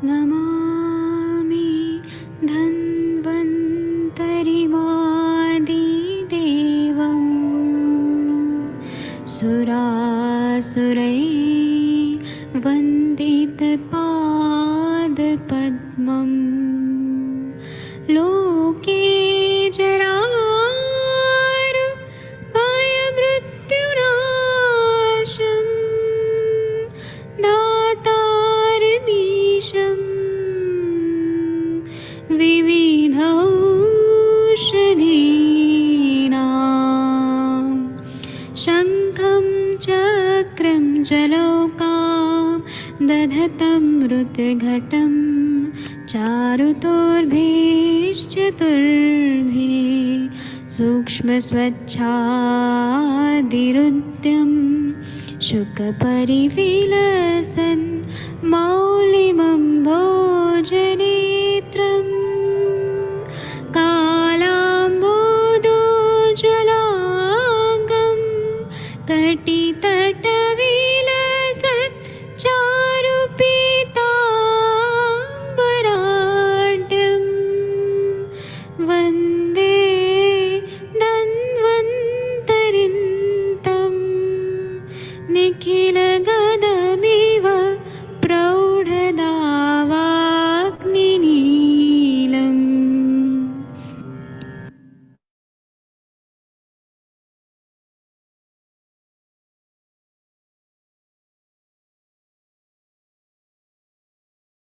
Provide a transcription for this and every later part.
नमामि धन्वन्तरिमादिदेवम् सुरासुरैर्वन्दितपादपद्मम् लोके जरारुभयमृत्युनाशम् दातारमीशम् विविधौषधीनां शङ्खं चक्रं जलौकां दधतं मृतघटं चारुतोर्भिश्चतुर्भिः सूक्ष्मस्वच्छादिरुद्यं शुकपरिविलसन् मौलिमं भोजनेत्रम् कालाम्बोदोज्ज्वलाङ्गं कटितटविलसत् चारुपीताम्बराढ्यं वन्दे धन्वन्तरिन्तं निखिलगदमिव प्रौढदावाग्निनीलम्।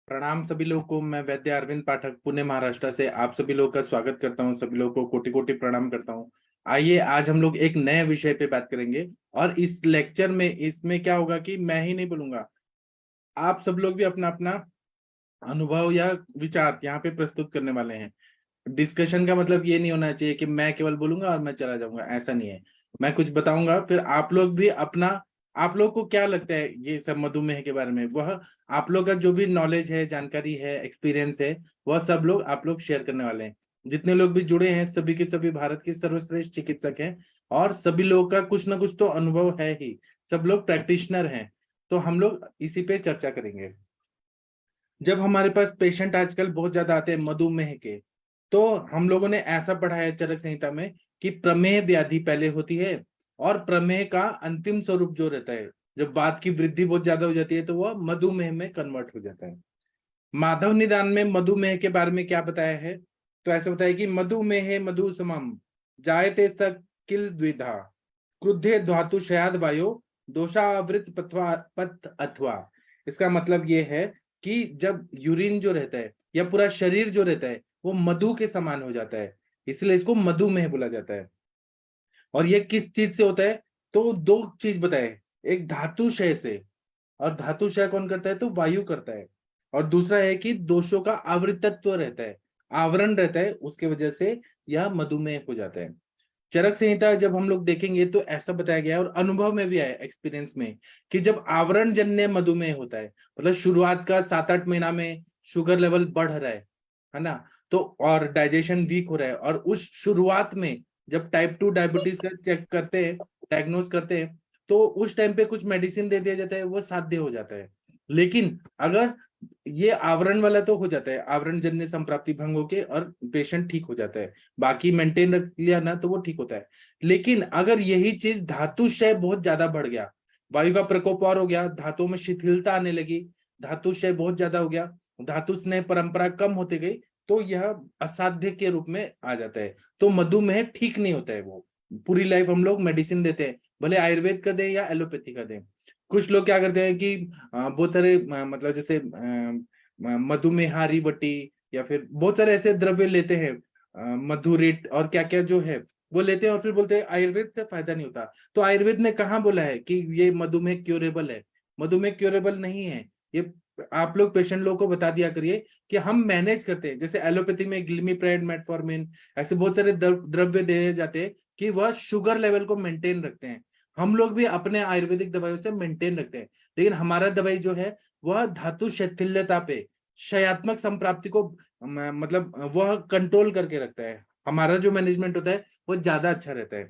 प्रणाम सभी लोगों को। मैं वैद्य अरविंद पाठक पुणे महाराष्ट्र से आप सभी लोगों का स्वागत करता हूं। सभी लोगों को कोटि कोटि प्रणाम करता हूं। आइए आज हम लोग एक नए विषय पे बात करेंगे और इस लेक्चर में इसमें क्या होगा कि मैं ही नहीं बोलूंगा, आप सब लोग भी अपना अपना अनुभव या विचार यहाँ पे प्रस्तुत करने वाले हैं। डिस्कशन का मतलब ये नहीं होना चाहिए कि मैं केवल बोलूंगा और मैं चला जाऊंगा, ऐसा नहीं है। मैं कुछ बताऊंगा, फिर आप लोग भी अपना, आप लोग को क्या लगता है ये सब मधुमेह के बारे में, वह आप लोग का जो भी नॉलेज है, जानकारी है, एक्सपीरियंस है, वह सब लोग आप लोग शेयर करने वाले हैं। जितने लोग भी जुड़े हैं सभी के सभी भारत के सर्वश्रेष्ठ चिकित्सक हैं और सभी लोगों का कुछ ना कुछ तो अनुभव है ही, सब लोग प्रैक्टिशनर हैं। तो हम लोग इसी पे चर्चा करेंगे। जब हमारे पास पेशेंट आजकल बहुत ज्यादा आते हैं मधुमेह के, तो हम लोगों ने ऐसा पढ़ा है चरक संहिता में कि प्रमेह व्याधि पहले होती है और प्रमेह का अंतिम स्वरूप जो रहता है, जब बात की वृद्धि बहुत ज्यादा हो जाती है तो वह मधुमेह में कन्वर्ट हो जाता है। माधव निदान में मधुमेह के बारे में क्या बताया है, तो ऐसा बताया कि मधुमेह मधु समम जायते स किल द्विधा क्रुद्धे धातु शयाद वायो दोषावृत पथ अथवा। इसका मतलब ये है कि जब यूरिन जो रहता है या पूरा शरीर जो रहता है वो मधु के समान हो जाता है, इसलिए इसको मधुमेह बोला जाता है। और ये किस चीज से होता है, तो दो चीज बताए, एक धातु क्षय से, और धातु क्षय कौन करता है, तो वायु करता है। और दूसरा है कि दोषों का आवृतत्व रहता है, आवरण रहता है, उसके वजह से यह मधुमेह हो जाता है। चरक संहिता जब हम लोग देखेंगे तो ऐसा बताया गया है और अनुभव में भी आया, एक्सपीरियंस में, कि जब आवरण जन्य मधुमेह होता है, मतलब शुरुआत का 7-8 महीना में शुगर लेवल बढ़ रहा है ना, तो और डाइजेशन वीक हो रहा है, और उस शुरुआत में जब टाइप 2 डायबिटीज का चेक करते हैं, डायग्नोज करते हैं, तो उस टाइम पे कुछ मेडिसिन दे दिया जाता है, वो साध्य हो जाता है। लेकिन अगर ये आवरण वाला तो हो जाता है, आवरण जन्य संप्राप्ति भंग होके और पेशेंट ठीक हो जाता है, बाकी मेंटेन रख लिया ना तो वो ठीक होता है। लेकिन अगर यही चीज धातु क्षय बहुत ज्यादा बढ़ गया, वायु का प्रकोप और हो गया, धातुओं में शिथिलता आने लगी, धातु क्षय बहुत ज्यादा हो गया, धातु स्नेह परंपरा कम होती गई, तो यह असाध्य के रूप में आ जाता है। तो मधुमेह ठीक नहीं होता है। वो पूरी लाइफ हम लोग मेडिसिन देते हैं, भले आयुर्वेद का दें या एलोपैथी का दें। कुछ लोग क्या करते हैं कि बहुत सारे मतलब जैसे मधुमेहारी वटी या फिर बहुत सारे ऐसे द्रव्य लेते हैं, मधुरिट और क्या क्या जो है वो लेते हैं, और फिर बोलते हैं आयुर्वेद से फायदा नहीं होता। तो आयुर्वेद ने कहाँ बोला है कि ये मधुमेह क्योरेबल है? मधुमेह क्योरेबल नहीं है ये। आप लोग पेशेंट लोगों को बता दिया करिए कि हम मैनेज करते हैं, जैसे एलोपैथी में ग्लिमिप्राइड, मेटफॉर्मिन, ऐसे बहुत सारे द्रव्य दिए जाते हैं कि वह शुगर लेवल को मेंटेन रखते हैं। हम लोग भी अपने आयुर्वेदिक दवाइयों से मेंटेन रखते हैं, लेकिन हमारा दवाई जो है वह धातु शिथिल्यता पे, क्षयात्मक संप्राप्ति को मतलब वह कंट्रोल करके रखता है। हमारा जो मैनेजमेंट होता है वो ज्यादा अच्छा रहता है।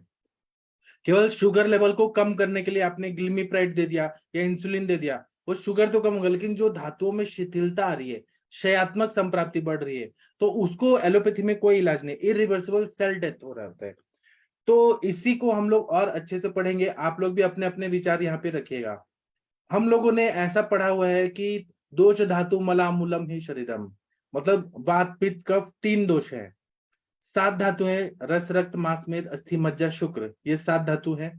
केवल शुगर लेवल को कम करने के लिए आपने ग्लिमिप्राइड दे दिया या इंसुलिन दे दिया, वो शुगर तो कम होगा, लेकिन जो धातुओं में शिथिलता आ रही है, क्षयात्मक संप्राप्ति बढ़ रही है, तो उसको एलोपैथी में कोई इलाज नहीं, इरिवर्सिबल सेल डेथ हो रहा होता है। तो इसी को हम लोग और अच्छे से पढ़ेंगे, आप लोग भी अपने अपने विचार यहाँ पे रखिएगा। हम लोगों ने ऐसा पढ़ा हुआ है कि दोष धातु मलामूलम ही शरीरम, मतलब वात पित्त कफ 3 दोष है। 7 धातु है, रस रक्त मांस मेद अस्थि मज्जा शुक्र, ये 7 धातु है।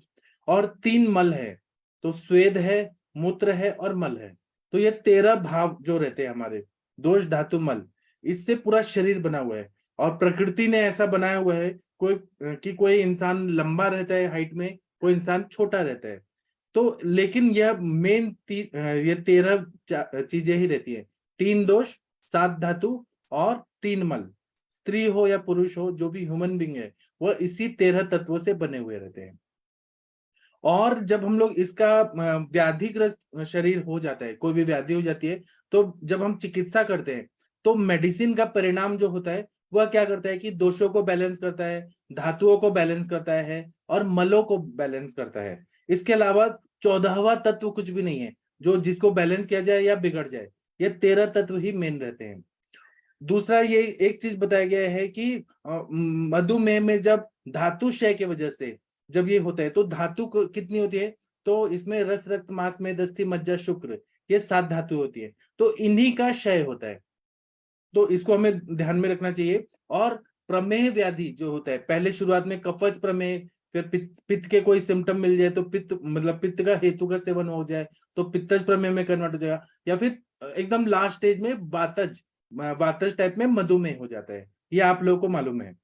और 3 मल है, तो स्वेद है, मूत्र है और मल है। तो ये 13 भाव जो रहते हैं हमारे, दोष धातु मल, इससे पूरा शरीर बना हुआ है। और प्रकृति ने ऐसा बनाया हुआ है कोई इंसान लंबा रहता है हाइट में, कोई इंसान छोटा रहता है। तो लेकिन यह ये 13 चीजें ही रहती है, 3 दोष, 7 धातु और 3 मल। स्त्री हो या पुरुष हो, जो भी ह्यूमन बींग है, वह इसी 13 तत्वों से बने हुए रहते हैं। और जब हम लोग इसका व्याधिग्रस्त शरीर हो जाता है, कोई भी व्याधि हो जाती है, तो जब हम चिकित्सा करते हैं, तो मेडिसिन का परिणाम जो होता है वह क्या करता है कि दोषों को बैलेंस करता है, धातुओं को बैलेंस करता है और मलों को बैलेंस करता है। इसके अलावा 14वां तत्व कुछ भी नहीं है जो जिसको बैलेंस किया जाए या बिगड़ जाए, ये 13 तत्व ही मेन रहते हैं। दूसरा ये एक चीज बताया गया है कि मधुमेह में जब धातु क्षय की वजह से जब ये होता है, तो धातु कितनी होती है, तो इसमें रस रक्त मांस मेद अस्थि मज्जा शुक्र, ये 7 धातु होती है, तो इन्हीं का क्षय होता है। तो इसको हमें ध्यान में रखना चाहिए। और प्रमेह व्याधि जो होता है, पहले शुरुआत में कफज प्रमेह, फिर पित्त के कोई सिम्टम मिल जाए तो पित्त मतलब पित्त का हेतु का सेवन हो जाए तो पित्तज प्रमेह में कन्वर्ट हो जाएगा, या फिर एकदम लास्ट स्टेज में वातज टाइप में मधुमेह हो जाता है, ये आप लोगों को मालूम है।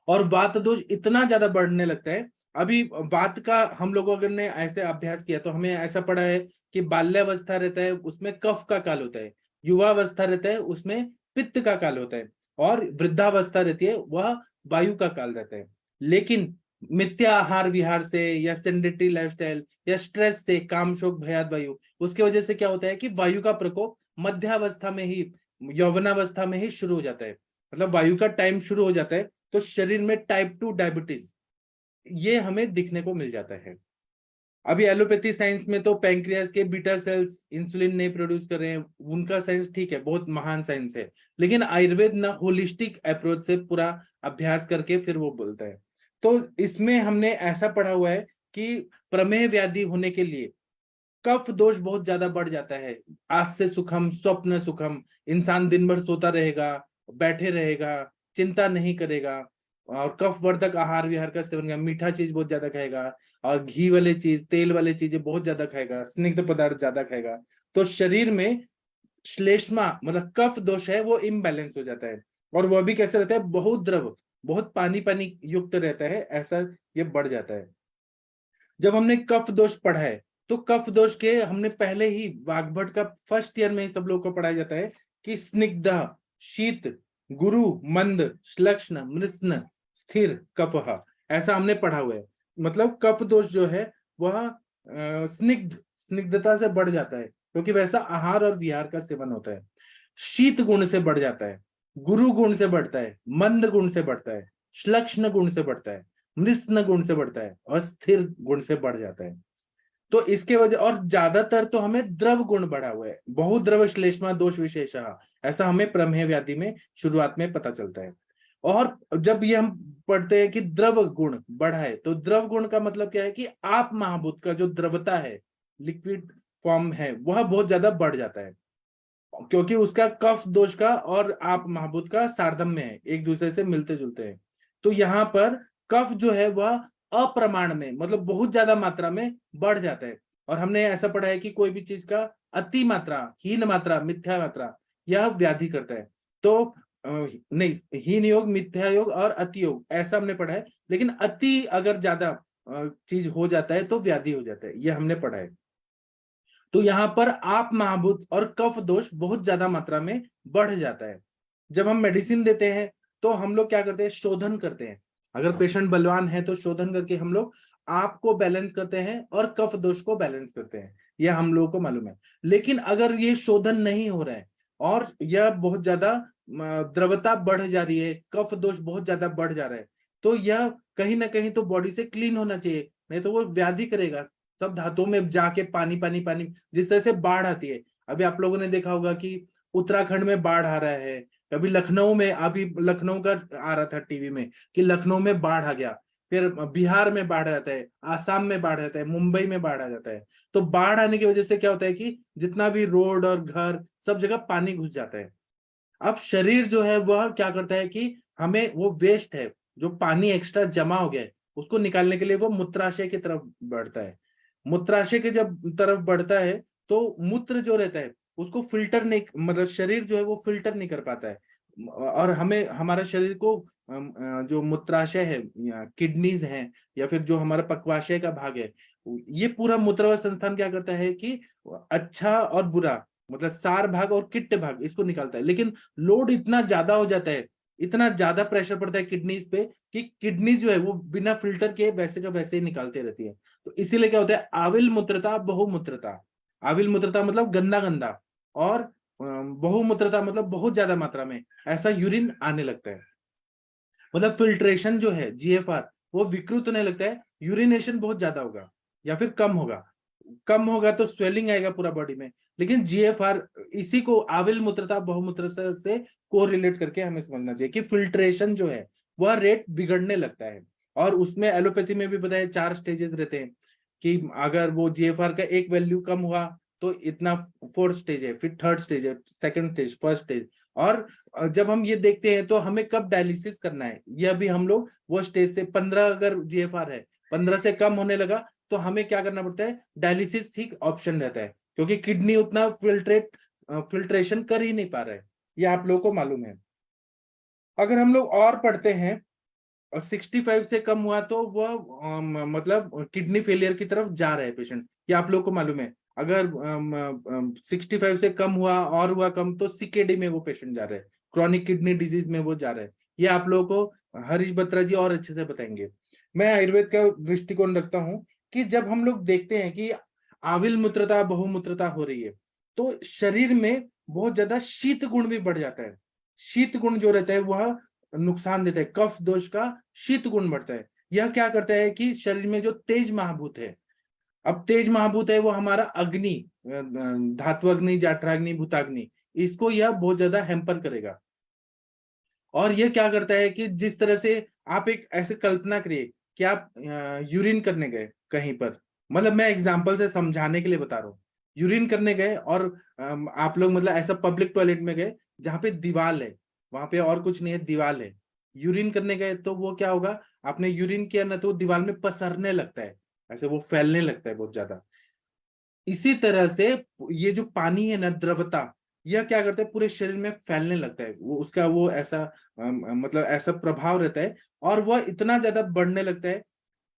और वात दोष इतना ज्यादा बढ़ने लगता है। अभी वात का हम लोगों अगर ने ऐसे अभ्यास किया तो हमें ऐसा पड़ा है कि बाल्यावस्था रहता है उसमें कफ का काल होता है, युवावस्था रहता है उसमें पित्त का काल होता है, और वृद्धावस्था रहती है वह वायु का काल रहता है। लेकिन मिथ्या आहार विहार से या सेडेंटरी लाइफस्टाइल या स्ट्रेस से, काम शोक भयाद वायु, उसकी वजह से क्या होता है कि वायु का प्रकोप मध्यावस्था में ही, यौवनावस्था में ही शुरू हो जाता है, मतलब वायु का टाइम शुरू हो जाता है। तो शरीर में टाइप 2 डायबिटीज ये हमें दिखने को मिल जाता है। अभी एलोपैथी साइंस में तो पैंक्रियास के बीटा सेल्स इंसुलिन नहीं प्रोड्यूस कर रहे हैं, उनका साइंस ठीक है, बहुत महान साइंस है, लेकिन आयुर्वेद ना होलिस्टिक अप्रोच से पूरा अभ्यास करके फिर वो बोलता है। तो इसमें हमने ऐसा पढ़ा हुआ है कि प्रमेह व्याधि होने के लिए कफ दोष बहुत ज्यादा बढ़ जाता है। आज से सुखम स्वप्न सुखम, इंसान दिन भर सोता रहेगा, बैठे रहेगा, चिंता नहीं करेगा, और कफ वर्धक आहार विहार का सेवन करेगा, मीठा चीज बहुत ज्यादा खाएगा, और घी वाले चीज तेल वाले चीजें बहुत ज्यादा खाएगा, स्निग्ध पदार्थ ज्यादा खाएगा, तो शरीर में श्लेष्मा मतलब कफ दोष है वो इम्बैलेंस हो जाता है। और वह भी कैसे रहता है, बहुत द्रव, बहुत पानी पानी युक्त रहता है, ऐसा ये बढ़ जाता है। जब हमने कफ दोष पढ़ा है, तो कफ दोष के हमने पहले ही वाग्भट का फर्स्ट ईयर में ही सब लोग को पढ़ाया जाता है कि स्निग्ध, शीत, गुरु, मंद, श्लक्ष्ण, मृत्न, स्थिर कफह, ऐसा हमने पढ़ा हुआ है। मतलब कफ दोष जो है वह स्निग्धता से बढ़ जाता है, क्योंकि वैसा आहार और विहार का सेवन होता है। शीत गुण से बढ़ जाता है, गुरु गुण से बढ़ता है, मंद गुण से बढ़ता है, श्लक्ष्ण गुण से बढ़ता है, मृत्न गुण से बढ़ता है, और स्थिर गुण से बढ़ जाता है। तो इसके वजह, और ज्यादातर तो हमें द्रव गुण बढ़ा हुआ है, बहुत द्रव श्लेष्मा दोष विशेष, ऐसा हमें प्रमेह व्याधि में शुरुआत में पता चलता है। और जब ये हम पढ़ते हैं कि द्रव गुण बढ़ा है, तो द्रव गुण का मतलब क्या है कि आप महाभूत का जो द्रवता है, लिक्विड फॉर्म है, वह बहुत ज्यादा बढ़ जाता है, क्योंकि उसका कफ दोष का और आप महाभूत का सारधम्य है, एक दूसरे से मिलते जुलते हैं। तो यहाँ पर कफ जो है वह अप्रमाण में, मतलब बहुत ज्यादा मात्रा में बढ़ जाता है। और हमने ऐसा पढ़ा है कि कोई भी चीज का अति मात्रा, हीन मात्रा, मिथ्या मात्रा, यह व्याधि करता है। तो नहीं, हीन योग, मिथ्या योग और अति योग, ऐसा हमने पढ़ा है। लेकिन अति अगर ज्यादा चीज हो जाता है तो व्याधि हो जाता है, ये हमने पढ़ा है। तो यहाँ पर आप महाभूत और कफ दोष बहुत ज्यादा मात्रा में बढ़ जाता है। जब हम मेडिसिन देते हैं तो हम लोग क्या करते हैं, शोधन करते हैं। अगर पेशेंट बलवान है तो शोधन करके हम लोग आपको बैलेंस करते हैं और कफ दोष को बैलेंस करते हैं, यह हम लोगों को मालूम है। लेकिन अगर ये शोधन नहीं हो रहा है और यह बहुत ज्यादा द्रवता बढ़ जा रही है, कफ दोष बहुत ज्यादा बढ़ जा रहा है, तो यह कहीं ना कहीं तो बॉडी से क्लीन होना चाहिए, नहीं तो वो व्याधि करेगा, सब धातुओं में जाके पानी पानी पानी, जिस तरह से बाढ़ आती है। अभी आप लोगों ने देखा होगा कि उत्तराखंड में बाढ़ आ रहा है, कभी लखनऊ में, अभी लखनऊ का आ रहा था टीवी में कि लखनऊ में बाढ़ आ गया, फिर बिहार में बाढ़ आ जाता है, आसाम में बाढ़ आ जाता है, मुंबई में बाढ़ आ जाता है। तो बाढ़ आने की वजह से क्या होता है कि जितना भी रोड और घर सब जगह पानी घुस जाता है। अब शरीर जो है वह क्या करता है कि हमें वो वेस्ट है, जो पानी एक्स्ट्रा जमा हो गया है, उसको निकालने के लिए वो मूत्राशय की तरफ बढ़ता है। मूत्राशय के जब तरफ बढ़ता है तो मूत्र जो रहता है उसको फिल्टर नहीं, मतलब शरीर जो है वो फिल्टर नहीं कर पाता है, और हमें हमारा शरीर को जो मूत्राशय है या किडनीज है या फिर जो हमारा पक्वाशय का भाग है, ये पूरा मूत्र संस्थान क्या करता है कि अच्छा और बुरा, मतलब सार भाग और किट्ट भाग इसको निकालता है। लेकिन लोड इतना ज्यादा हो जाता है, इतना ज्यादा प्रेशर पड़ता है किडनीज पे कि किडनी जो है वो बिना फिल्टर के वैसे का वैसे ही निकालते रहती है। तो इसीलिए क्या होता है, आविल मूत्रता बहुमूत्रता। आविल मूत्रता मतलब गंदा गंदा, और बहुमूत्रता मतलब बहुत ज्यादा मात्रा में ऐसा यूरिन आने लगता है। मतलब फिल्ट्रेशन जो है जीएफआर वो विकृत होने लगता है, यूरिनेशन बहुत ज्यादा होगा या फिर कम होगा। कम होगा तो स्वेलिंग आएगा पूरा बॉडी में, लेकिन जीएफआर, इसी को आविल मूत्रता बहुमूत्रता से को रिलेट करके हमें समझना चाहिए कि फिल्ट्रेशन जो है वह रेट बिगड़ने लगता है। और उसमें एलोपैथी में भी पता है 4 स्टेजेस रहते हैं कि अगर वो जीएफआर का एक वैल्यू कम हुआ तो इतना, 4th स्टेज है, फिर 3rd स्टेज है, 2nd स्टेज, 1st स्टेज। और जब हम ये देखते हैं तो हमें कब डायलिसिस करना है, यह भी हम लोग वो स्टेज से 15, अगर जीएफआर है 15 से कम होने लगा तो हमें क्या करना पड़ता है, डायलिसिस ठीक ऑप्शन रहता है, क्योंकि किडनी उतना फिल्ट्रेशन कर ही नहीं पा रहा है, ये आप लोगों को मालूम है। अगर हम लोग और पढ़ते हैं, और 65 से कम हुआ तो वह मतलब किडनी फेलियर की तरफ जा रहा है पेशेंट, ये आप लोग को मालूम है। अगर 65 से कम हुआ और हुआ कम तो सीकेडी में वो पेशेंट जा रहा है, क्रॉनिक किडनी डिजीज में वो जा रहा है। ये आप लोगों को हरीश बत्रा जी और अच्छे से बताएंगे। मैं आयुर्वेद का दृष्टिकोण रखता हूँ कि जब हम लोग देखते हैं कि आविल मूत्रता बहुमूत्रता हो रही है तो शरीर में बहुत ज्यादा शीत गुण भी बढ़ जाता है। शीत गुण जो रहता है वह नुकसान देता है, कफ दोष का शीत गुण बढ़ता है। यह क्या करता है कि शरीर में जो तेज महाभूत है, अब तेज महाभूत है वो हमारा अग्नि, धातु अग्नि, जाठराग्नि, भूताग्नि, इसको यह बहुत ज्यादा हैम्पर करेगा। और यह क्या करता है कि जिस तरह से आप एक ऐसे कल्पना करिए कि आप यूरिन करने गए कहीं पर, मतलब मैं एग्जांपल से समझाने के लिए बता रहा हूँ। यूरिन करने गए और आप लोग मतलब ऐसा पब्लिक टॉयलेट में गए जहाँ पे दीवार है, वहां पे और कुछ नहीं है, दीवार है। यूरिन करने गए तो वो क्या होगा, आपने यूरिन किया ना तो वो दीवार में पसरने लगता है, ऐसे वो फैलने लगता है बहुत ज्यादा। इसी तरह से ये जो पानी है ना, द्रवता, यह क्या करता है पूरे शरीर में फैलने लगता है, वो उसका वो ऐसा मतलब ऐसा प्रभाव रहता है, और वह इतना ज्यादा बढ़ने लगता है।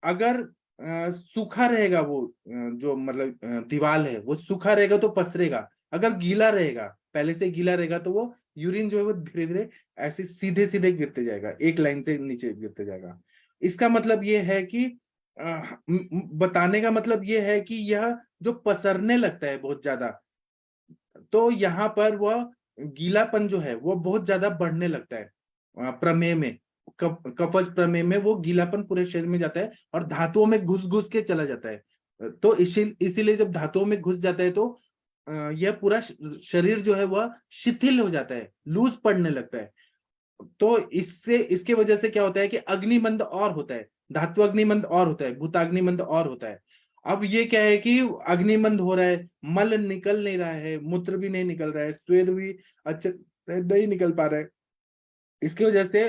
अगर सूखा रहेगा वो जो मतलब दीवार है वो सूखा रहेगा तो पसरेगा, अगर गीला रहेगा, पहले से गीला रहेगा तो वो यूरिन जो है वो धीरे धीरे ऐसे सीधे सीधे गिरते जाएगा, एक लाइन से नीचे गिरते जाएगा। इसका मतलब ये है कि बताने का मतलब ये है कि यह जो पसरने लगता है बहुत ज्यादा, तो यहाँ पर वह गीलापन जो है वो बहुत ज्यादा बढ़ने लगता है। प्रमेय में, कफज प्रमेय में वो गीलापन पूरे शरीर में जाता है और धातुओं में घुस घुस के चला जाता है। तो इसीलिए जब धातुओं में घुस जाता है तो यह पूरा शरीर जो है वह शिथिल हो जाता है, लूज पड़ने लगता है। तो इससे, इसके वजह से क्या होता है कि अग्निमंद और होता है, धातु अग्निमंद और होता है, भूताग्निमंद और होता है। अब ये क्या है कि अग्निमंद हो रहा है, मल निकल नहीं रहा है, मूत्र भी नहीं निकल रहा है, स्वेद भी अच्छे से नहीं निकल पा रहा है। इसकी वजह से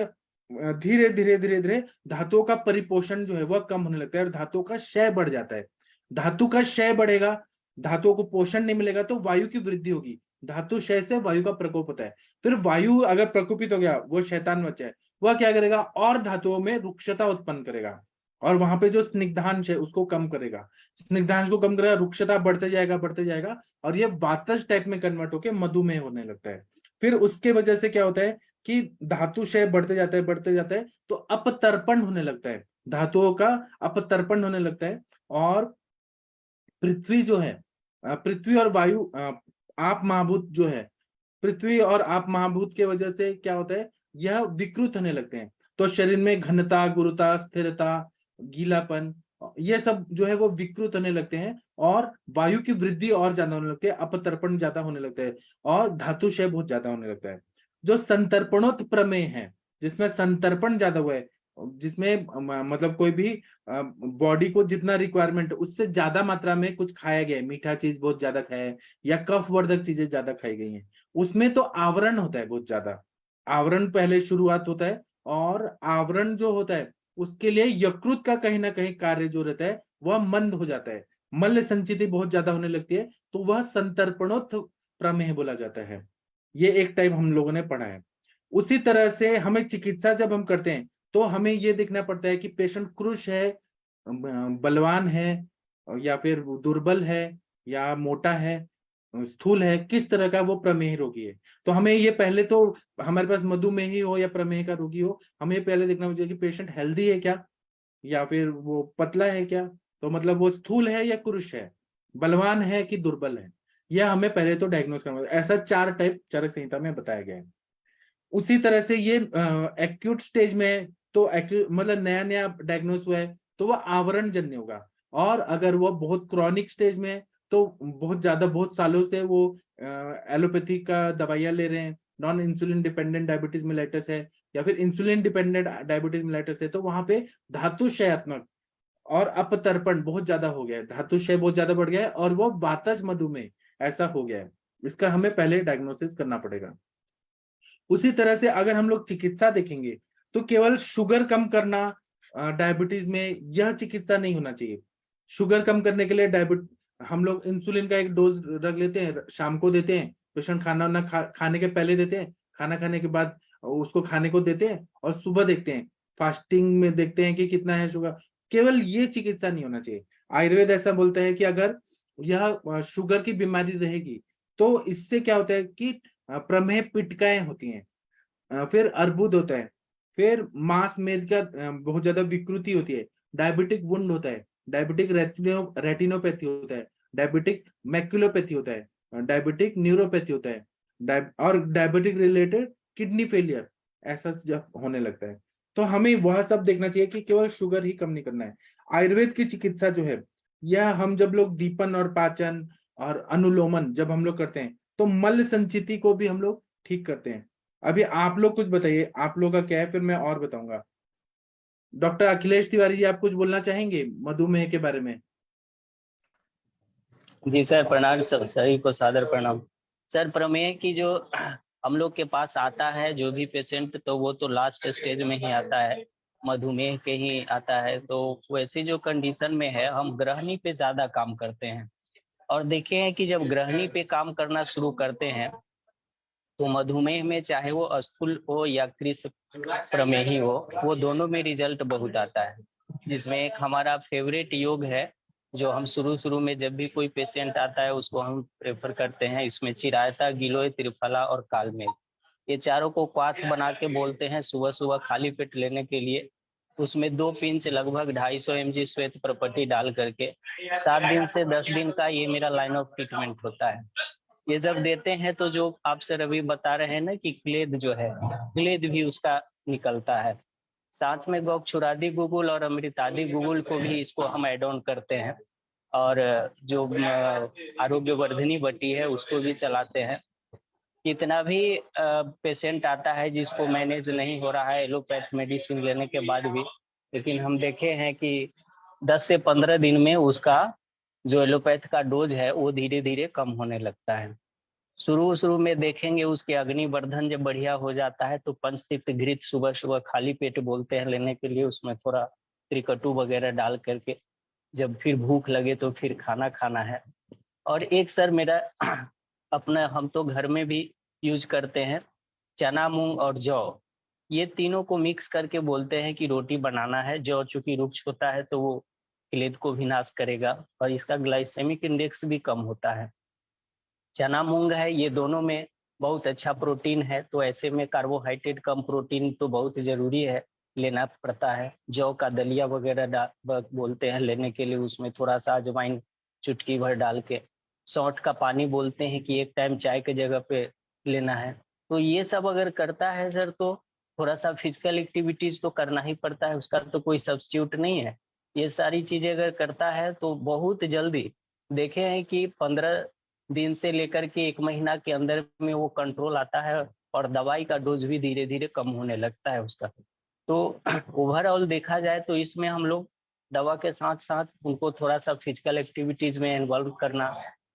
धीरे धीरे धीरे धीरे धातुओं का परिपोषण जो है वह कम होने लगता है और धातुओं का क्षय बढ़ जाता है। धातु का क्षय बढ़ेगा, धातुओं को पोषण नहीं मिलेगा तो वायु की वृद्धि होगी, धातु क्षय से वायु का प्रकोप होता है। फिर वायु अगर प्रकोपित हो गया, वो शैतान बच्चा है, वह क्या करेगा और धातुओं में रुक्षता उत्पन्न करेगा, और वहां पे जो स्निग्धांश है उसको कम करेगा, स्निग्धांश को कम करेगा, रुक्षता बढ़ते जाएगा बढ़ते जाएगा, और ये वातज टाइप में कन्वर्ट होकर मधुमेह होने लगता है। फिर उसके वजह से क्या होता है कि धातु क्षय बढ़ते जाता है बढ़ते जाता है, तो अपतर्पण होने लगता है, धातुओं का अपतर्पण होने लगता है। और पृथ्वी जो है, पृथ्वी और वायु, आप महाभूत जो है, पृथ्वी और आप महाभूत के वजह से क्या होता है, यह विकृत होने लगते हैं। तो शरीर में घनता, गुरुता, स्थिरता, गीलापन, ये सब जो है वो विकृत होने लगते हैं और वायु की वृद्धि और ज्यादा होने लगती है, अपतर्पण ज्यादा होने लगता है और धातुक्षय बहुत ज्यादा होने लगता है। जो संतर्पणोत्त प्रमेय है, जिसमें संतर्पण ज्यादा हुआ है, जिसमें मतलब कोई भी बॉडी को जितना रिक्वायरमेंट उससे ज्यादा मात्रा में कुछ खाया गया है, मीठा चीज बहुत ज्यादा खाया है या कफ वर्धक चीजें ज्यादा खाई गई हैं, उसमें तो आवरण होता है बहुत ज्यादा। आवरण पहले शुरुआत होता है, और आवरण जो होता है उसके लिए यकृत का कहीं ना कहीं कार्य जो रहता है वह मंद हो जाता है, मल्ल संचिति बहुत ज्यादा होने लगती है, तो वह संतर्पणोत्थ प्रमेह बोला जाता है। ये एक टाइप हम लोगों ने पढ़ा है। उसी तरह से हमें चिकित्सा जब हम करते हैं तो हमें ये देखना पड़ता है कि पेशेंट कृश है, बलवान है, या फिर दुर्बल है, या मोटा है, स्थूल है, किस तरह का वो प्रमेह रोगी है। तो हमें ये पहले तो, हमारे पास मधुमेही हो या प्रमेह का रोगी हो, हमें ये पहले देखना चाहिए कि पेशेंट हेल्दी है क्या, या फिर वो पतला है क्या, तो मतलब वो स्थूल है या कुरुष है, बलवान है कि दुर्बल है, यह हमें पहले तो डायग्नोस करना होगा। ऐसा 4 टाइप चरक संहिता में बताया गया है। उसी तरह से ये एक्यूट स्टेज में तो मतलब नया नया डायग्नोस हुआ है तो वह आवरण जन्य होगा, और अगर वो बहुत क्रॉनिक स्टेज में है तो बहुत ज्यादा बहुत सालों से वो एलोपैथी का दवाइयां ले रहे हैं, non insulin dependent diabetes mellitus है या फिर इंसुलिन डिपेंडेंट डायबिटीज मेलाइटस है, तो वहां पे धातु क्षयात्मक और अपतर्पण बहुत ज्यादा हो गया है, धातु क्षय बहुत ज्यादा बढ़ गया है, और वो वातज मधुमेह ऐसा हो गया है। इसका हमें पहले डायग्नोसिस करना पड़ेगा। उसी तरह से अगर हम लोग चिकित्सा देखेंगे तो केवल शुगर कम करना डायबिटीज में, यह चिकित्सा नहीं होना चाहिए। शुगर कम करने के लिए हम लोग इंसुलिन का एक डोज रख लेते हैं, शाम को देते हैं, पेशेंट खाना ना खाने के पहले देते हैं, खाना खाने के बाद उसको खाने को देते हैं, और सुबह देखते हैं, फास्टिंग में देखते हैं कि कितना है शुगर। केवल ये चिकित्सा नहीं होना चाहिए। आयुर्वेद ऐसा बोलता है कि अगर यह शुगर की बीमारी रहेगी तो इससे क्या होता है कि प्रमेह पिटकाएं होती हैं, फिर अर्बुद होता है, फिर मांस मेद का बहुत ज्यादा विकृति होती है, डायबिटिक वुंड होता है, डायबिटिक रेटिनोपैथी होता है, डायबिटिक मैक्युलोपैथी होता है, डायबिटिक न्यूरोपैथी होता है, और डायबिटिक रिलेटेड किडनी फेलियर ऐसा जब होने लगता है। तो हमें वह सब देखना चाहिए कि केवल शुगर ही कम नहीं करना है। आयुर्वेद की चिकित्सा जो है, यह हम जब लोग दीपन और पाचन और अनुलोमन जब हम लोग करते हैं तो मल संचिति को भी हम लोग ठीक करते हैं। अभी आप लोग कुछ बताइए, आप लोग का क्या है, फिर मैं और बताऊंगा। डॉक्टर अखिलेश तिवारी जी, आप कुछ बोलना चाहेंगे मधुमेह के बारे में? जी सर, प्रणाम, सब सभी को सादर प्रणाम। सर, प्रमेह की जो हम लोग के पास आता है जो भी पेशेंट, तो वो तो लास्ट स्टेज में ही आता है, मधुमेह के ही आता है। तो वैसी जो कंडीशन में है, हम ग्रहणी पे ज्यादा काम करते हैं, और देखे हैं कि जब ग्रहणी पे काम करना शुरू करते हैं तो मधुमेह में चाहे वो स्थूल हो या कृष प्रमेही हो, वो दोनों में रिजल्ट बहुत आता है। जिसमें एक हमारा फेवरेट योग है, जो हम शुरू शुरू में जब भी कोई पेशेंट आता है उसको हम प्रेफर करते हैं। इसमें चिरायता, गिलोय, त्रिफला और कालमेघ, ये चारों को क्वाथ बना के बोलते हैं सुबह सुबह खाली पेट लेने के लिए। उसमें 2 पिंच लगभग 250 mg श्वेत प्रपट्टी डाल करके 7 दिन से 10 दिन का ये मेरा लाइन ऑफ ट्रीटमेंट होता है। ये जब देते हैं तो जो आप सर अभी बता रहे हैं ना कि क्लेद जो है, क्लेद भी उसका निकलता है। साथ में गौक्षुरादि गुगुल और अमृतादि गुगुल को भी इसको हम एड ऑन करते हैं, और जो आरोग्य वर्धनी बटी है उसको भी चलाते हैं। कितना भी पेशेंट आता है जिसको मैनेज नहीं हो रहा है एलोपैथ मेडिसिन लेने के बाद भी, लेकिन हम देखे हैं कि 10 से 15 दिन में उसका जो एलोपैथ का डोज है वो धीरे धीरे कम होने लगता है। शुरू शुरू में देखेंगे उसके अग्निवर्धन जब बढ़िया हो जाता है तो पंचतीर्थ घृत सुबह सुबह खाली पेट बोलते हैं लेने के लिए, उसमें थोड़ा त्रिकटु वगैरह डाल करके, जब फिर भूख लगे तो फिर खाना खाना है। और एक सर मेरा अपना, हम तो घर में भी यूज करते हैं, चना, मूंग और जौ, ये तीनों को मिक्स करके बोलते हैं कि रोटी बनाना है। जौ चूंकि रुक्ष होता है तो वो क्लेद को भी नाश करेगा, और इसका ग्लाइसेमिक इंडेक्स भी कम होता है। चना मूंग है, ये दोनों में बहुत अच्छा प्रोटीन है, तो ऐसे में कार्बोहाइड्रेट कम, प्रोटीन तो बहुत जरूरी है, लेना पड़ता है। जौ का दलिया वगैरह बोलते हैं लेने के लिए, उसमें थोड़ा सा अजवाइन चुटकी भर डाल के। सौंठ का पानी बोलते हैं कि एक टाइम चाय के जगह पे लेना है। तो ये सब अगर करता है सर तो थोड़ा सा फिजिकल एक्टिविटीज तो करना ही पड़ता है, उसका तो कोई सब्स्टिट्यूट नहीं है। ये सारी चीजें अगर करता है तो बहुत जल्दी देखे हैं कि 15 दिन से लेकर के 1 महीना के अंदर में वो कंट्रोल आता है और दवाई का डोज भी धीरे धीरे कम होने लगता है उसका। तो ओवरऑल देखा जाए तो इसमें हम लोग दवा के साथ साथ उनको थोड़ा सा फिजिकल एक्टिविटीज में इन्वॉल्व करना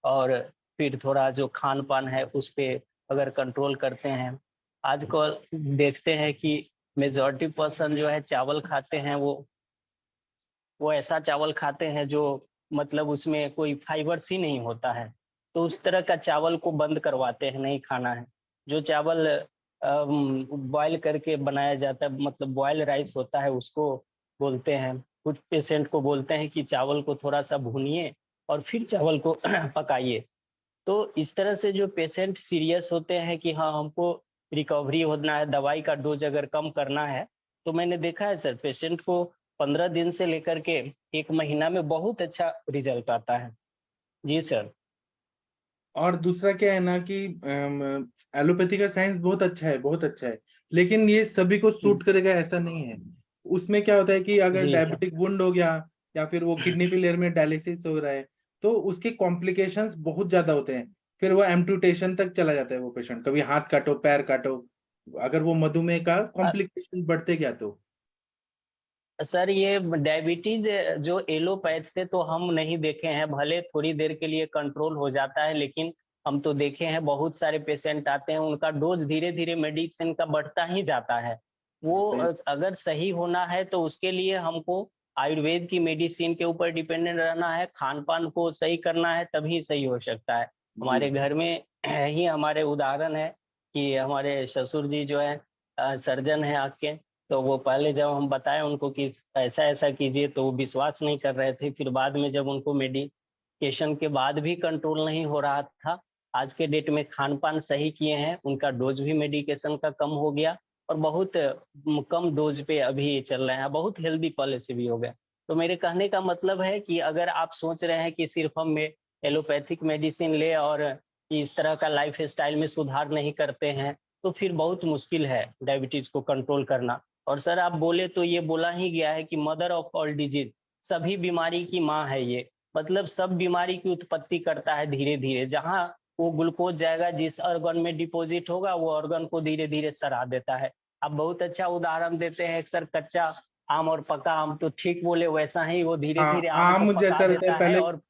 और फिर थोड़ा जो खान पान है उस पे अगर कंट्रोल करते हैं। आजकल देखते हैं कि मेजॉरिटी पर्सन जो है चावल खाते हैं, वो ऐसा चावल खाते हैं जो मतलब उसमें कोई फाइबर्स ही नहीं होता है। तो उस तरह का चावल को बंद करवाते हैं, नहीं खाना है। जो चावल बॉयल करके बनाया जाता है, मतलब बॉयल राइस होता है, उसको बोलते हैं। कुछ पेशेंट को बोलते हैं कि चावल को थोड़ा सा भूनिए और फिर चावल को पकाइए। तो इस तरह से जो पेशेंट सीरियस होते हैं कि हाँ हमको रिकवरी होना है, दवाई का डोज अगर कम करना है, तो मैंने देखा है सर पेशेंट को 15 दिन से लेकर के 1 महीना में बहुत अच्छा रिजल्ट आता है। जी सर। और दूसरा क्या है ना कि एलोपैथी का साइंस बहुत अच्छा है, बहुत अच्छा है, लेकिन ये सभी को सूट करेगा ऐसा नहीं है। उसमें क्या होता है कि अगर जी सर। डायबिटिक वुंड हो गया या फिर वो किडनी फेलियर में डायलिसिस हो रहा है, तो उसके कॉम्प्लिकेशंस बहुत ज्यादा होते हैं। फिर वो एम्पुटेशन तक चला जाता है वो पेशेंट, कभी हाथ काटो पैर काटो, अगर वो मधुमेह का कॉम्प्लिकेशन बढ़ते गया तो। सर ये डायबिटीज जो एलोपैथ से तो हम नहीं देखे हैं, भले थोड़ी देर के लिए कंट्रोल हो जाता है, लेकिन हम तो देखे हैं बहुत सारे पेशेंट आते हैं उनका डोज धीरे धीरे मेडिसिन का बढ़ता ही जाता है। वो अगर सही होना है तो उसके लिए हमको आयुर्वेद की मेडिसिन के ऊपर डिपेंडेंट रहना है, खान पान को सही करना है, तभी सही हो सकता है। हमारे घर में ही हमारे उदाहरण है कि हमारे ससुर जी जो है सर्जन है आँख के। तो वो पहले जब हम बताए उनको कि ऐसा ऐसा कीजिए तो वो विश्वास नहीं कर रहे थे। फिर बाद में जब उनको मेडिकेशन के बाद भी कंट्रोल नहीं हो रहा था, आज के डेट में खान पान सही किए हैं, उनका डोज भी मेडिकेशन का कम हो गया और बहुत कम डोज पे अभी चल रहे हैं, बहुत हेल्दी पहले से भी हो गया। तो मेरे कहने का मतलब है कि अगर आप सोच रहे हैं कि सिर्फ हम एलोपैथिक मेडिसिन ले और इस तरह का लाइफ स्टाइल में सुधार नहीं करते हैं, तो फिर बहुत मुश्किल है डायबिटीज को कंट्रोल करना। और सर आप बोले तो ये बोला ही गया है कि मदर ऑफ ऑल डिजीज, सभी बीमारी की माँ है ये। मतलब सब बीमारी की उत्पत्ति करता है धीरे धीरे। जहाँ वो ग्लूकोज जाएगा, जिस ऑर्गन में डिपॉजिट होगा, वो ऑर्गन को धीरे धीरे सड़ा देता है। आप बहुत अच्छा उदाहरण देते हैं सर, कच्चा आम और पका आम, तो ठीक बोले, वैसा ही वो धीरे हाँ, धीरे आम को आम पका जैसा रहता है देता है। पहले। और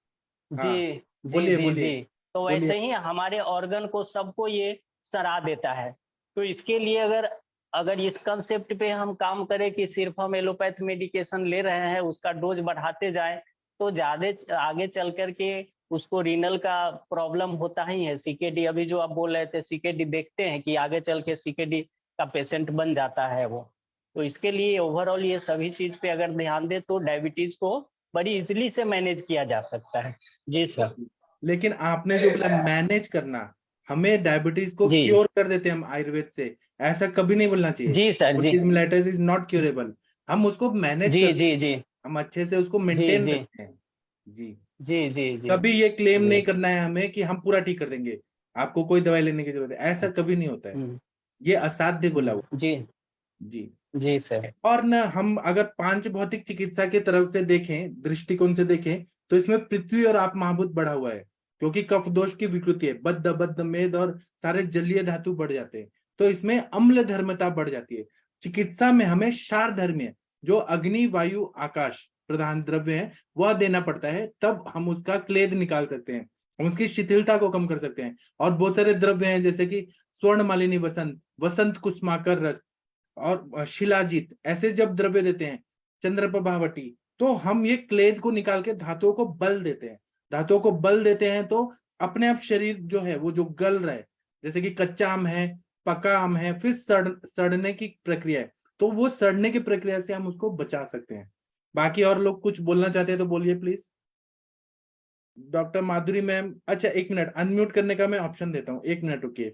हाँ, जी जी बोलिए जी बोलिए जी, तो बोलिए। वैसे ही हमारे ऑर्गन को सबको ये सड़ा देता है। तो इसके लिए अगर अगर इस कंसेप्ट पे हम काम करें कि सिर्फ हम एलोपैथ मेडिकेशन ले रहे हैं, उसका डोज बढ़ाते जाएं, तो ज्यादा आगे चल करके उसको रीनल का प्रॉब्लम होता ही है। सीकेडी, अभी जो आप बोल रहे थे सीकेडी, देखते हैं कि आगे चल के सीकेडी का पेशेंट बन जाता है वो। तो इसके लिए ओवरऑल ये सभी चीज पे अगर ध्यान दे तो डायबिटीज को बड़ी इजिली से मैनेज किया जा सकता है। जी सर। लेकिन आपने जो बोला मैनेज करना, हमें डायबिटीज को जी क्योर कर देते हैं हम आयुर्वेद से, ऐसा कभी नहीं बोलना चाहिए। जी सर। जी autism let's is not curable, हम उसको मैनेज जी करते जी हैं, जी हम अच्छे से उसको जी मेंटेन जी करते हैं। जी। जी जी जी कभी ये क्लेम जी। नहीं करना है हमें कि हम पूरा ठीक कर देंगे, आपको कोई दवाई लेने की जरूरत है, ऐसा कभी नहीं होता है। ये असाध्य बोला हुआ। जी जी। जी सर। और न हम अगर पांच भौतिक चिकित्सा की तरफ से देखें, दृष्टिकोण से देखें, तो इसमें पृथ्वी और आप महाभूत बढ़ा हुआ है, क्योंकि कफ दोष की विकृति है, बद्ध बद्ध मेद और सारे जलीय धातु बढ़ जाते हैं, तो इसमें अम्ल धर्मता बढ़ जाती है। चिकित्सा में हमें क्षार धर्मीय, जो अग्नि वायु आकाश प्रधान द्रव्य है, वह देना पड़ता है, तब हम उसका क्लेद निकाल सकते हैं, हम उसकी शिथिलता को कम कर सकते हैं। और बहुत सारे द्रव्य हैं जैसे कि स्वर्ण मालिनी वसंत, वसंत कुसुमाकर रस और शिलाजीत, ऐसे जब द्रव्य देते हैं, चंद्र प्रभावटी, तो हम ये क्लेद को निकाल के धातुओं को बल देते हैं। धातुओं को बल देते हैं तो अपने आप शरीर जो है वो जो गल रहा है, जैसे कि कच्चा आम है, पका आम है, फिर सड़ने की प्रक्रिया है, तो वो सड़ने की प्रक्रिया से हम उसको बचा सकते हैं। बाकी और लोग कुछ बोलना चाहते हैं तो बोलिए प्लीज। डॉक्टर माधुरी मैम, अच्छा एक मिनट, अनम्यूट करने का मैं ऑप्शन देता हूँ, 1 मिनट रुकिए।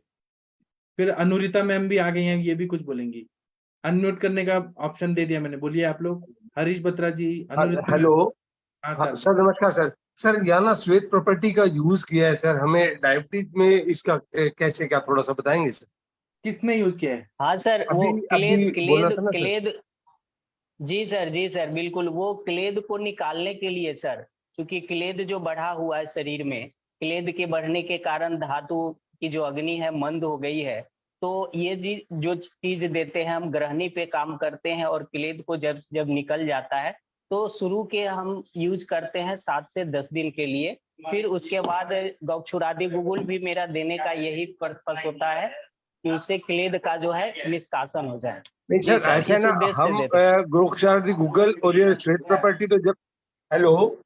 फिर अनुरिता मैम भी आ गई हैं, ये भी कुछ बोलेंगी। अनम्यूट करने का ऑप्शन दे दिया मैंने, बोलिए आप लोग। हरीश बत्रा जी, अनुरिता मैम। हेलो। हाँ हाँ सर। सर, नमस्कार सर। सर यहाँ ना श्वेत प्रॉपर्टी का यूज किया है सर, हमें डायबिटीज में इसका कैसे क्या थोड़ा सा बताएंगे सर? किसने यूज किया है? हाँ सर, वो अभी क्लेद अभी बोला क्लेद था ना सर। क्लेद जी सर, बिल्कुल वो क्लेद को निकालने के लिए सर, क्योंकि क्लेद जो बढ़ा हुआ है शरीर में, क्लेद के बढ़ने के कारण धातु की जो अग्नि है मंद हो गई है। तो ये जो चीज देते हैं, हम ग्रहणी पे काम करते हैं और क्लेद को जब जब निकल जाता है तो शुरू के हम यूज करते हैं 7 से 10 दिन के लिए। फिर उसके बाद गौक्षुरादि गुगुल भी मेरा देने का यही पर्पस होता है कि उससे क्लेद का जो है निष्कासन हो जाए। नहीं जी सर, सर, ऐसा है इस ना, उद्देश्य से हम देते हैं। गोरक्षार्थी गूगल और ये श्वेत प्रॉपर्टी तो जब, हेलो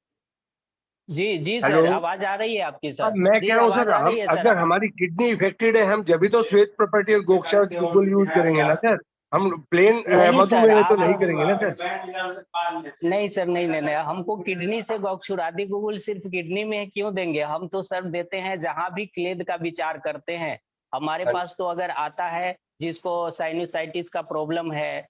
जी हेलो, सर, आवाज आ रही है आपकी अब सर। मैं जी कह रहा हूँ सर, आवाज आ हम रही है सर अगर आपकी। हमारी किडनी इफेक्टेड है, हम जब भी तो श्वेत प्रॉपर्टी और गोरक्षार्थी गूगल यूज करेंगे ना सर, हम प्लेन नहीं सर, मधुमेह तो आप नहीं करेंगे ना सर। नहीं सर, नहीं, हमको किडनी से गौक्षुरादि गुगुल सिर्फ किडनी में क्यों देंगे? हम तो सर देते हैं जहां भी क्लेद का विचार करते हैं। हमारे पास तो अगर आता है जिसको साइनोसाइटिस का प्रॉब्लम है,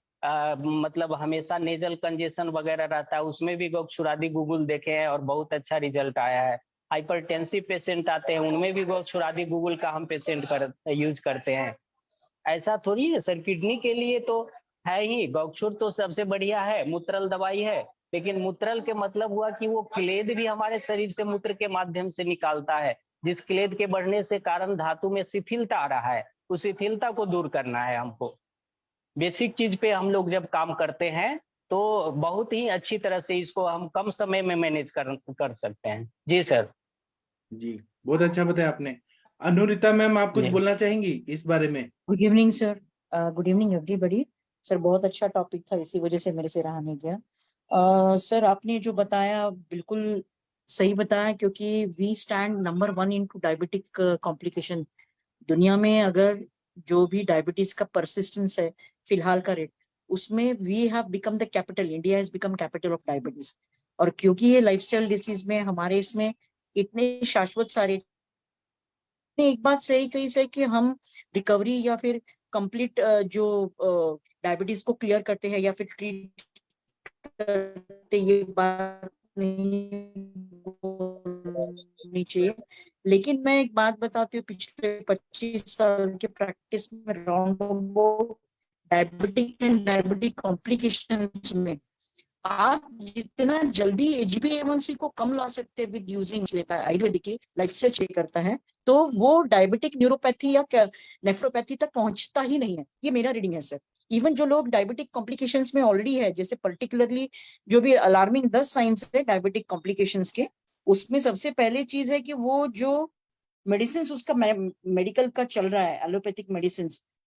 मतलब हमेशा नेजल कंजेशन वगैरह रहता है, उसमें भी गौक्षुरादि गुगुल देखे हैं और बहुत अच्छा रिजल्ट आया है। हाइपरटेंसिव पेशेंट आते हैं, उनमें भी गौक्षुरादि गुगुल का हम यूज करते हैं। ऐसा थोड़ी है सर, किडनी के लिए तो है ही, गौक्षुर तो सबसे बढ़िया है, मूत्रल दवाई है। लेकिन मूत्रल के मतलब हुआ कि वो क्लेद भी हमारे शरीर से मूत्र के माध्यम से निकालता है, जिस क्लेद के बढ़ने से कारण धातु में शिथिलता आ रहा है, उस शिथिलता को दूर करना है हमको। बेसिक चीज पे हम लोग जब काम करते हैं तो बहुत ही अच्छी तरह से इसको हम कम समय में मैनेज कर सकते हैं। जी सर। जी, बहुत अच्छा बताया आपने। अनुरिता मैम, आप कुछ जी बोलना चाहेंगी इस बारे में? Good evening sir, good evening everybody. Sir बहुत अच्छा टॉपिक था, इसी वजह से मेरे से रहा नहीं गया। सर आपने जो बताया बिल्कुल सही बताया, क्योंकि we stand number 1 into diabetic complication दुनिया में। अगर जो भी डायबिटीज का परसिस्टेंस है फिलहाल का रेट, उसमें we have become the capital, India has become capital of diabetes. और क्योंकि ये लाइफस्टाइल डिसीज में हमारे इसमें इतने शाश्वत सारे, एक बात सही कही सर कि हम रिकवरी या फिर कंप्लीट जो डायबिटीज को क्लियर करते हैं या फिर ट्रीट करते, ये बात नहीं बोलनी चाहिए। लेकिन मैं एक बात बताती हूँ, पिछले 25 साल के प्रैक्टिस में round diabetic and diabetic complications में आप जितना जल्दी HbA1c को कम ला सकते हैं with using Ayurvedic lifestyle check करता है, तो वो डायबिटिक न्यूरोपैथी या नेफ्रोपैथी तक पहुंचता ही नहीं है। ये मेरा रीडिंग है सर। इवन जो लोग डायबिटिक कॉम्प्लिकेशंस में ऑलरेडी है, जैसे पर्टिकुलरली जो भी अलार्मिंग 10 साइंस है डायबिटिक कॉम्प्लिकेशंस के, उसमें सबसे पहले चीज है कि वो जो मेडिसिन उसका मेडिकल का चल रहा है, एलोपैथिक मेडिसिन,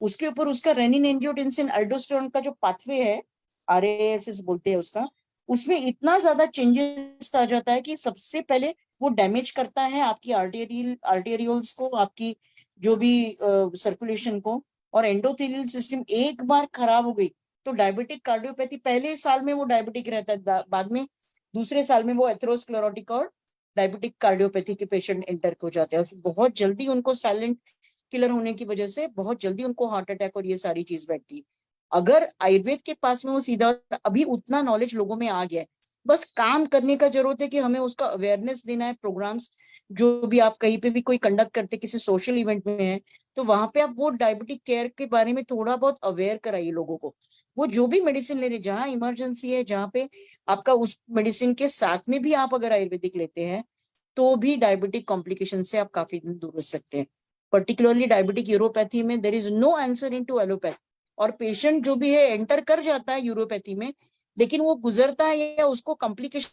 उसके ऊपर उसका रेनिन एंजियोटेंसिन अल्डोस्टेरोन का जो पाथवे है, RASS बोलते हैं उसका, उसमें इतना ज्यादा चेंजेस आ जाता है कि सबसे पहले वो डैमेज करता है आपकी आर्टेरियोल्स को, आपकी जो भी सर्कुलेशन को। और एंडोथेलियल सिस्टम एक बार खराब हो गई तो डायबिटिक कार्डियोपैथी, पहले साल में वो डायबिटिक रहता है, बाद में दूसरे साल में वो एथेरोस्क्लेरोटिक और डायबिटिक कार्डियोपैथी के पेशेंट एंटर हो जाते हैं। बहुत जल्दी उनको साइलेंट किलर होने की वजह से बहुत जल्दी उनको हार्ट अटैक और ये सारी चीज बैठती है। अगर आयुर्वेद के पास में वो सीधा, अभी उतना नॉलेज लोगों में आ गया है, बस काम करने का जरूरत है कि हमें उसका अवेयरनेस देना है। प्रोग्राम्स जो भी आप कहीं पे भी कोई कंडक्ट करते, किसी सोशल इवेंट में है, तो वहां पे आप वो डायबिटिक केयर के बारे में थोड़ा बहुत अवेयर कराइए लोगों को। वो जो भी मेडिसिन ले रहे, जहाँ इमरजेंसी है, जहाँ पे आपका उस मेडिसिन के साथ में भी आप अगर आयुर्वेदिक लेते हैं, तो भी डायबिटिक कॉम्प्लिकेशन से आप काफी दिन दूर रह सकते हैं। पर्टिकुलरली डायबिटिक यूरोपैथी में there is no answer into allopathy, और पेशेंट जो भी है एंटर कर जाता है यूरोपैथी में, लेकिन वो गुजरता है या उसको कॉम्प्लिकेशन,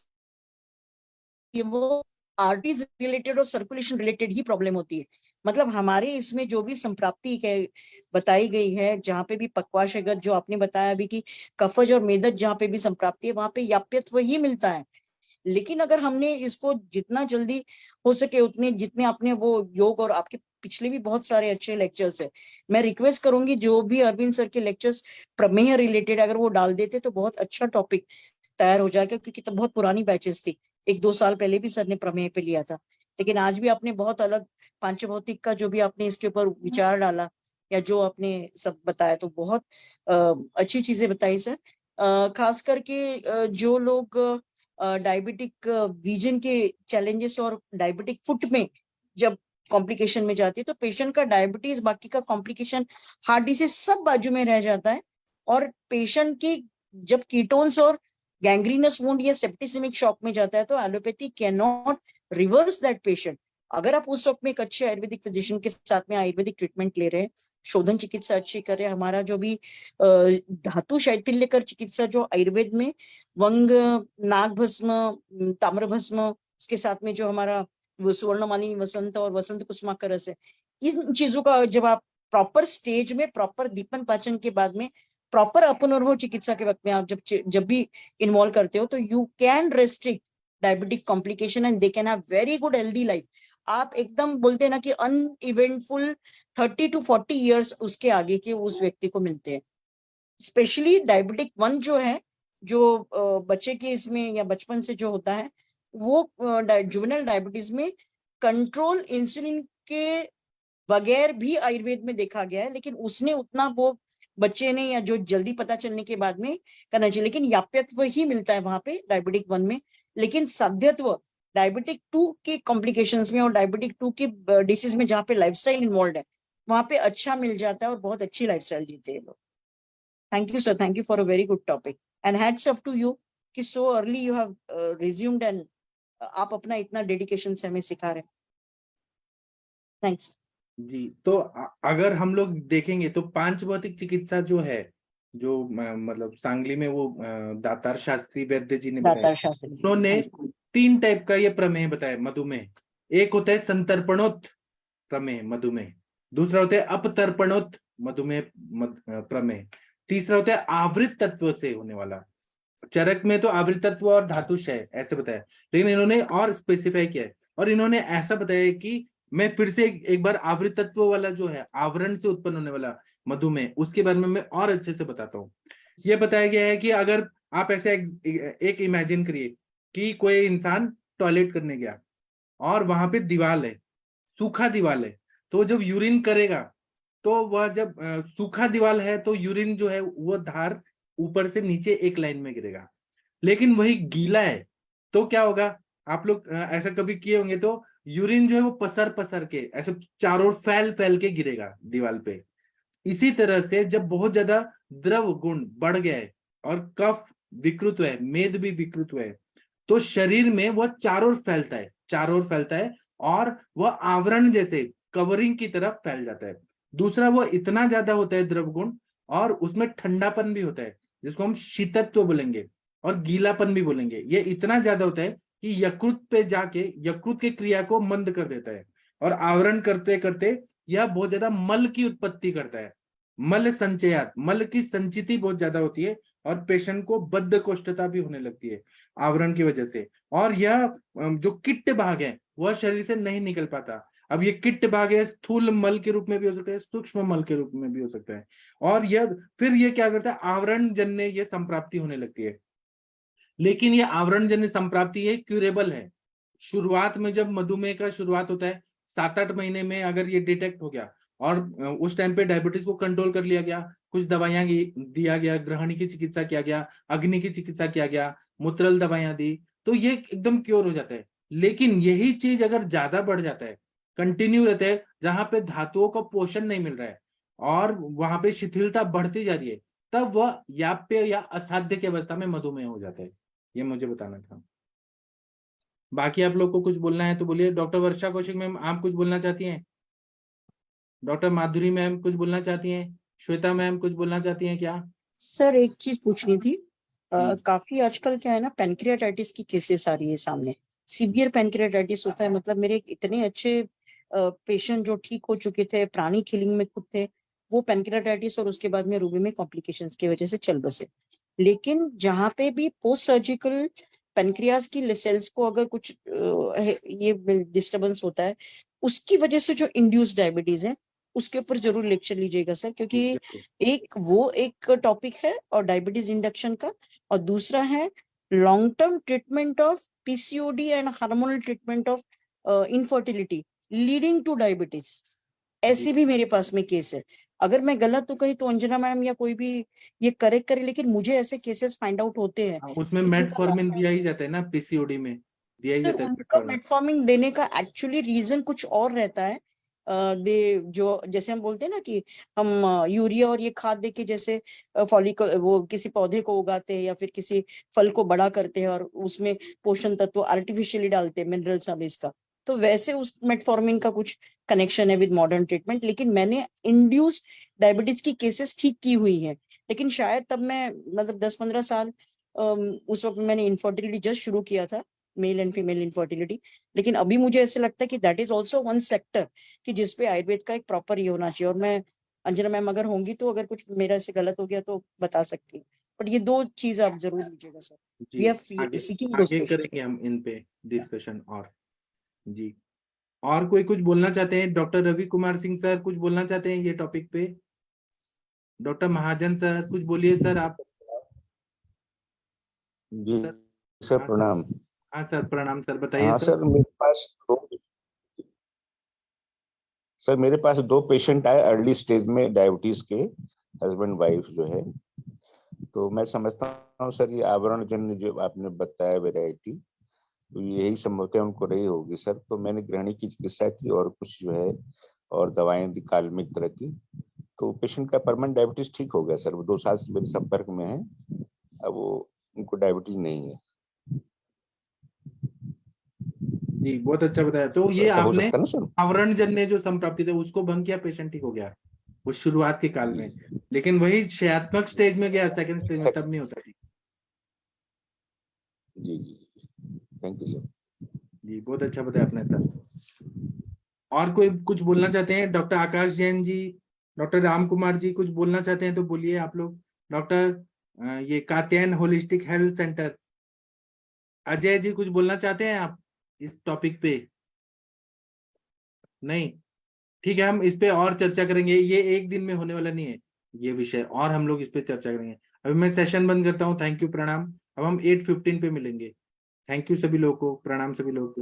वो आर्टरीज रिलेटेड और सर्कुलेशन रिलेटेड ही प्रॉब्लम होती है। मतलब हमारे इसमें जो भी संप्राप्ति है बताई गई है, जहाँ पे भी पक्वाशगत जो आपने बताया अभी कि कफज और मेदज जहाँ पे भी संप्राप्ति है, वहां पे याप्यत्व ही मिलता है। लेकिन अगर हमने इसको जितना जल्दी हो सके उतने, जितने आपने वो योग और आपके पिछले भी बहुत सारे अच्छे लेक्चर्स है, मैं रिक्वेस्ट करूंगी जो भी अरविंद सर के लेक्चर्स प्रमेय रिलेटेड अगर वो डाल देते तो बहुत अच्छा टॉपिक तैयार हो जाएगा, क्योंकि तो बहुत पुरानी बैचेस थी। 1-2 साल पहले भी सर ने प्रमेय पे लिया था, लेकिन आज भी आपने बहुत अलग पांचभौतिक का जो भी आपने इसके ऊपर विचार डाला या जो आपने सब बताया, तो बहुत अच्छी चीजें बताई सर। खास करके जो लोग डायबिटिक विजन के चैलेंजेस और डायबिटिक फुट में जब कॉम्प्लिकेशन में जाती है, तो पेशेंट का डायबिटीज, बाकी का कॉम्प्लिकेशन, हार्ट डिसीज सब बाजू में रह जाता है, और पेशेंट की जब कीटोन्स और गैंग्रीनस वुंड या सेप्टिसेमिक शॉक में जाता है तो allopathy can not reverse that patient. अगर आप उस वक्त में एक अच्छे आयुर्वेदिक फिजिशियन के साथ में आयुर्वेदिक ट्रीटमेंट ले रहे हैं, शोधन चिकित्सा अच्छी कर रहे हैं, हमारा जो भी धातु शैथिल्यकर चिकित्सा जो आयुर्वेद में वंग, नाग भस्म, ताम्र भस्म, उसके साथ में जो हमारा सुवर्णमालिनी वसंत और वसंत कुसुमाकर रस है, इन चीजों का जब आप प्रॉपर स्टेज में प्रॉपर दीपन पाचन के बाद में प्रॉपर अपनर्भव चिकित्सा के वक्त में आप जब भी इन्वॉल्व करते हो तो you can restrict diabetic complication and they can have very good healthy life. आप एकदम बोलते हैं ना कि अनइवेंटफुल 30 to 40 ईयर्स उसके आगे के उस व्यक्ति को मिलते हैं। स्पेशली डायबिटिक 1 जो है, जो बच्चे के इसमें या बचपन से जो होता है, वो जुवेनाइल डायबिटीज में कंट्रोल इंसुलिन के बगैर भी आयुर्वेद में देखा गया है, लेकिन उसने उतना वो बच्चे ने या जो जल्दी पता चलने के बाद में करना चाहिए, लेकिन याप्यत्व ही मिलता है वहां पे डायबिटिक 1 में, लेकिन साध्यत्व डायबिटिक 2 के कॉम्प्लिकेशंस में और डायबिटिक 2 के डिसीज में जहाँ पे लाइफस्टाइल इन्वॉल्व है वहां पे अच्छा मिल जाता है और बहुत अच्छी लाइफस्टाइल जीते हैं लोग। Thank you sir, thank you for a very good topic and hats off to you कि so early you have resumed and आप अपना इतना डेडिकेशन से हमें सिखा रहे हैं। थैंक्स जी। तो अगर हम लोग देखेंगे तो पांच भौतिक चिकित्सा जो है, जो मतलब सांगली में वो दातार शास्त्री वैद्य जी ने बताया, उन्होंने 3 टाइप का ये प्रमेय बताया मधुमेह। एक होता है संतर्पणोत्थ प्रमेय मधुमेह, दूसरा होता है अपतर्पणोत्थ मधुमेह प्रमेय, तीसरा होता है आवृत तत्व से होने वाला। चरक में तो आवृत तत्व और धातुशय ऐसे बताया, लेकिन इन्होंने और स्पेसिफाई किया है और इन्होंने ऐसा बताया कि मैं फिर से एक बार आवृत तत्व वाला जो है, आवरण से उत्पन्न होने वाला मधुमेह, उसके बारे में मैं और अच्छे से बताता हूँ। यह बताया गया है कि अगर आप ऐसे एक इमेजिन करिए कि कोई इंसान टॉयलेट करने गया और वहां पे दीवार है, सूखा दीवार है, तो जब यूरिन करेगा तो वह जब सूखा दीवार है तो यूरिन जो है वो धार ऊपर से नीचे एक लाइन में गिरेगा। लेकिन वही गीला है तो क्या होगा, आप लोग ऐसा कभी किए होंगे, तो यूरिन जो है वो पसर पसर के ऐसे चारों ओर फैल फैल के गिरेगा दीवार पे। इसी तरह से जब बहुत ज्यादा द्रव गुण बढ़ गया है और कफ विकृत है, मेद भी विकृत है, तो शरीर में वह चारों ओर फैलता है और वह आवरण जैसे कवरिंग की तरफ फैल जाता है। दूसरा, वो इतना ज्यादा होता है द्रव गुण और उसमें ठंडापन भी होता है, जिसको हम शीतत्व बोलेंगे और गीलापन भी बोलेंगे। ये इतना ज्यादा होता है कि यकृत पे जाके यकृत की क्रिया को मंद कर देता है और आवरण करते करते यह बहुत ज्यादा मल की उत्पत्ति करता है। मल संचयात, मल की संचिति बहुत ज्यादा होती है और पेशेंट को बद्धकोष्ठता भी होने लगती है आवरण की वजह से। और यह जो किट्ट भाग है वह शरीर से नहीं निकल पाता। अब ये किट्ट भाग है, स्थूल मल के रूप में भी हो सकता है, सूक्ष्म मल के रूप में भी हो सकता है। और यह फिर ये क्या करता है, आवरण जन्य ये संप्राप्ति होने लगती है। लेकिन ये आवरण जन्य संप्राप्ति ये क्यूरेबल है। शुरुआत में जब मधुमेह का शुरुआत होता है 7-8 महीने में अगर ये डिटेक्ट हो गया और उस टाइम पे डायबिटीज को कंट्रोल कर लिया गया, कुछ दवाइयां दिया गया, ग्रहणी की चिकित्सा किया गया, अग्नि की चिकित्सा किया गया, मूत्रल दवाइयां दी, तो ये एकदम क्योर हो जाता है। लेकिन यही चीज अगर ज्यादा बढ़ जाता है, कंटिन्यू रहता है, जहां पे धातुओं का पोषण नहीं मिल रहा है और वहां पे शिथिलता बढ़ती जा रही है, तब वह याप्य या असाध्य की अवस्था में मधुमेह हो जाता है। ये मुझे बताना था। बाकी आप लोग को कुछ बोलना है तो बोलिए। डॉक्टर वर्षा कौशिक मैम, आप कुछ बोलना चाहती हैं? डॉक्टर माधुरी मैम कुछ बोलना चाहती हैं? श्वेता मैम कुछ बोलना चाहती हैं क्या? सर एक चीज पूछनी थी। काफी आजकल क्या है ना, पैनक्रियाटाइटिस की केसेस आ रही है सामने। सीवियर पैनक्रियाटाइटिस होता है, मतलब मेरे इतने अच्छे पेशेंट जो ठीक हो चुके थे, प्राणी किलिंग में खुद थे, वो पैनक्रियाटाइटिस और उसके बाद में रूबी में कॉम्प्लिकेशंस की वजह से चल बसे। लेकिन जहाँ पे भी पोस्ट सर्जिकल पैनक्रियाज की सेल्स को अगर कुछ ये डिस्टर्बेंस होता है, उसकी वजह से जो इंड्यूस डायबिटीज है, उसके ऊपर जरूर लेक्चर लीजिएगा सर, क्योंकि एक टॉपिक है और डायबिटीज इंडक्शन का, और दूसरा है long term treatment of PCOD and hormonal treatment of infertility leading two diabetes. ऐसी भी मेरे पास में केस है। अगर मैं गलत तो कही तो अंजना मैम या कोई भी ये करेक्ट करे, लेकिन मुझे ऐसे केसेस फाइंड आउट होते हैं। उसमें मेटफॉर्मिन दिया ही जाता है ना, पीसीओडी में दिया ही जाता है। मेटफॉर्मिन देने का एक्चुअली रीजन कुछ और रहता है। दे जो जैसे हम बोलते हैं ना कि हम यूरिया और ये खाद दे के जैसे फॉलिकल वो किसी पौधे को उगाते हैं या फिर किसी फल को बड़ा करते हैं और उसमें पोषण तत्व आर्टिफिशियली डालते हैं मिनरल्स अब इसका, तो वैसे उस मेटफॉर्मिन का कुछ कनेक्शन है विद मॉडर्न ट्रीटमेंट। लेकिन मैंने इंड्यूस डायबिटीज की केसेस ठीक की हुई है, लेकिन शायद तब मैं मतलब 10-15 साल उस वक्त मैंने इनफर्टिलिटी जस्ट शुरू किया था, मेल एंड फीमेल इनफर्टिलिटी। लेकिन अभी मुझे ऐसे लगता है कि that is also one sector कि जिसपे आयुर्वेद का एक प्रॉपर ये होना चाहिए। और मैं अंजना मैम अगर होंगी तो अगर कुछ मेरा से गलत हो गया तो बता सकती हूँ, बट ये 2 चीज आप जरूर लीजिएगा सर। जी वी आर सीकिंग दोस आगे करेंगे हम इन पे डिस्कशन। और जी और कोई कुछ बोलना चाहते हैं? डॉक्टर रवि कुमार सिंह सर कुछ बोलना चाहते हैं ये टॉपिक पे? डॉक्टर महाजन सर कुछ बोलिए सर आप। जी सर सर हाँ प्रणाम। हाँ सर प्रणाम सर, बताइए हाँ सर। मेरे पास दो पेशेंट आए अर्ली स्टेज में डायबिटीज के, हस्बैंड वाइफ जो है। तो मैं समझता हूँ सर ये आवरण जन्य जो आपने बताया वैरायटी, तो यही संभवतः उनको रही होगी सर। तो मैंने ग्रहणी की चिकित्सा की और कुछ जो है और दवाएं दी काल्मिक तरह की, तो पेशेंट का परमानेंट डायबिटीज ठीक हो गया सर। वो 2 साल से मेरे संपर्क में है, अब वो उनको डायबिटीज नहीं है। जी बहुत अच्छा बताया। तो तो ये ऐसा हो आपने सकता है ना सर? आवरण जन्य जो संप्राप्ति थे उसको भंग किया, पेशेंट ठीक हो गया उस शुरुआत के काल में, लेकिन वही क्षयात्मक स्टेज में गया, सेकंड स्टेज में, तब नहीं होता ठीक। जी जी थैंक यू सर। जी बहुत अच्छा बताया आपने सर। और कोई कुछ बोलना चाहते हैं? डॉक्टर आकाश जैन जी, डॉक्टर राम कुमार जी कुछ बोलना चाहते हैं तो बोलिए आप लोग। डॉक्टर ये Katyayan holistic health centre, Ajay ji कुछ बोलना चाहते हैं आप इस टॉपिक पे? नहीं, ठीक है, हम इस पे और चर्चा करेंगे। ये एक दिन में होने वाला नहीं है ये विषय, और हम लोग इस पे चर्चा करेंगे। अभी मैं सेशन बंद करता हूँ। थैंक यू, प्रणाम। अब हम 8:15 पे मिलेंगे। थैंक यू सभी लोगों को, प्रणाम सभी लोगों को।